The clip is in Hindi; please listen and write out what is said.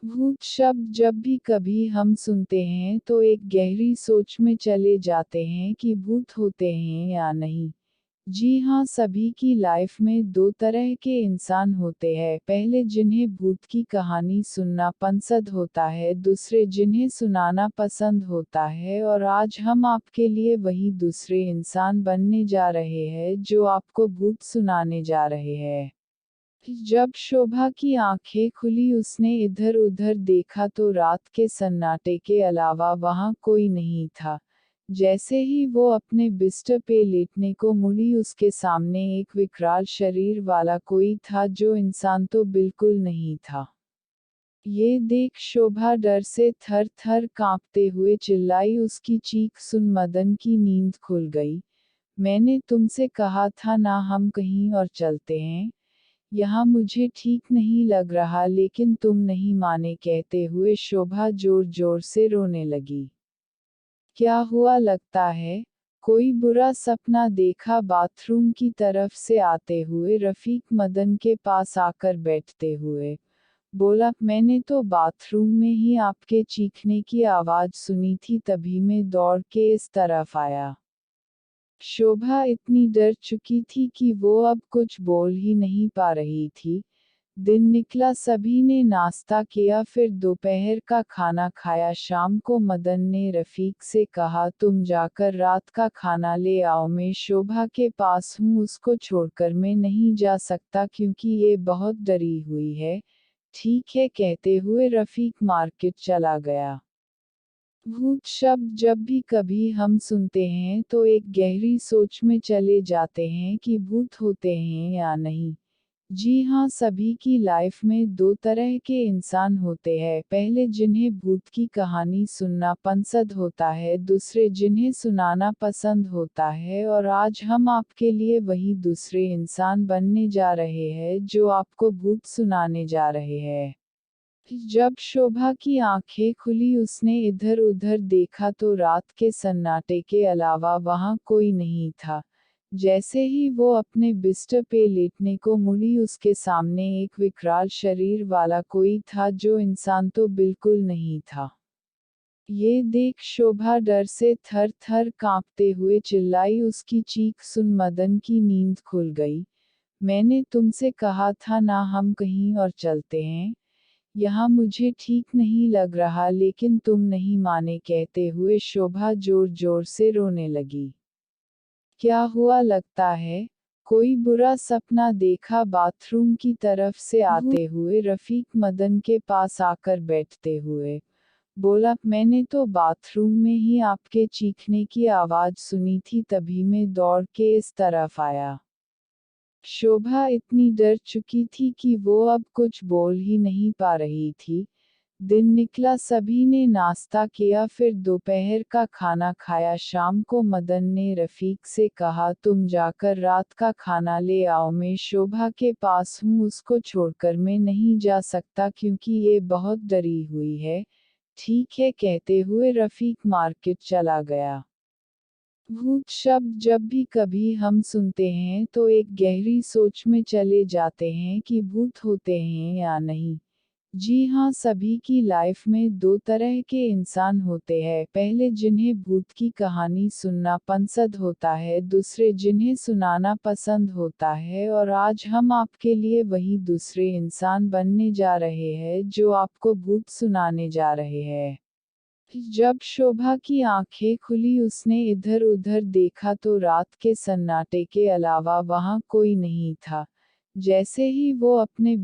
भूत शब्द जब भी कभी हम सुनते हैं तो एक गहरी सोच में चले जाते हैं कि भूत होते हैं या नहीं। जी हाँ, सभी की लाइफ में दो तरह के इंसान होते हैं, पहले जिन्हें भूत की कहानी सुनना पसंद होता है, दूसरे जिन्हें सुनाना पसंद होता है, और आज हम आपके लिए वही दूसरे इंसान बनने जा रहे हैं जो आपको भूत सुनाने जा रहे हैं। जब शोभा की आंखें खुली उसने इधर उधर देखा तो रात के सन्नाटे के अलावा वहां कोई नहीं था। जैसे ही वो अपने बिस्तर पे लेटने को मुड़ी उसके सामने एक विकराल शरीर वाला कोई था जो इंसान तो बिल्कुल नहीं था। ये देख शोभा डर से थर थर कांपते हुए चिल्लाई, उसकी चीख सुन मदन की नींद खुल गई। मैंने तुमसे कहा था ना, हम कहीं और चलते हैं, यहाँ मुझे ठीक नहीं लग रहा, लेकिन तुम नहीं माने, कहते हुए शोभा जोर जोर से रोने लगी। क्या हुआ, लगता है कोई बुरा सपना देखा, बाथरूम की तरफ से आते हुए रफीक मदन के पास आकर बैठते हुए बोला, मैंने तो बाथरूम में ही आपके चीखने की आवाज सुनी थी, तभी मैं दौड़ के इस तरफ आया। शोभा इतनी डर चुकी थी कि वो अब कुछ बोल ही नहीं पा रही थी। दिन निकला, सभी ने नाश्ता किया, फिर दोपहर का खाना खाया। शाम को मदन ने रफीक से कहा, तुम जाकर रात का खाना ले आओ, मैं शोभा के पास हूँ, उसको छोड़कर मैं नहीं जा सकता क्योंकि ये बहुत डरी हुई है। ठीक है, कहते हुए रफीक मार्केट चला गया। भूत शब्द जब भी कभी हम सुनते हैं तो एक गहरी सोच में चले जाते हैं कि भूत होते हैं या नहीं। जी हाँ, सभी की लाइफ में दो तरह के इंसान होते हैं, पहले जिन्हें भूत की कहानी सुनना पसंद होता है, दूसरे जिन्हें सुनाना पसंद होता है, और आज हम आपके लिए वही दूसरे इंसान बनने जा रहे हैं जो आपको भूत सुनाने जा रहे हैं। जब शोभा की आंखें खुली उसने इधर उधर देखा तो रात के सन्नाटे के अलावा वहां कोई नहीं था। जैसे ही वो अपने बिस्तर पे लेटने को मुड़ी उसके सामने एक विकराल शरीर वाला कोई था जो इंसान तो बिल्कुल नहीं था। ये देख शोभा डर से थर थर कांपते हुए चिल्लाई, उसकी चीख सुन मदन की नींद खुल गई। मैंने तुमसे कहा था ना, हम कहीं और चलते हैं, यहाँ मुझे ठीक नहीं लग रहा, लेकिन तुम नहीं माने, कहते हुए शोभा जोर जोर से रोने लगी। क्या हुआ, लगता है कोई बुरा सपना देखा, बाथरूम की तरफ से आते हुए रफीक मदन के पास आकर बैठते हुए बोला, मैंने तो बाथरूम में ही आपके चीखने की आवाज सुनी थी, तभी मैं दौड़ के इस तरफ आया। शोभा इतनी डर चुकी थी कि वो अब कुछ बोल ही नहीं पा रही थी। दिन निकला, सभी ने नाश्ता किया, फिर दोपहर का खाना खाया। शाम को मदन ने रफीक से कहा, तुम जाकर रात का खाना ले आओ, मैं शोभा के पास हूँ, उसको छोड़कर मैं नहीं जा सकता क्योंकि ये बहुत डरी हुई है। ठीक है, कहते हुए रफीक मार्केट चला गया। भूत शब्द जब भी कभी हम सुनते हैं तो एक गहरी सोच में चले जाते हैं कि भूत होते हैं या नहीं। जी हाँ, सभी की लाइफ में दो तरह के इंसान होते हैं, पहले जिन्हें भूत की कहानी सुनना पसंद होता है, दूसरे जिन्हें सुनाना पसंद होता है, और आज हम आपके लिए वही दूसरे इंसान बनने जा रहे हैं जो आपको भूत सुनाने जा रहे हैं। जब शोभा की आंखें खुली उसने इधर उधर देखा तो रात के सन्नाटे के अलावा वहां कोई नहीं था। जैसे ही वो अपने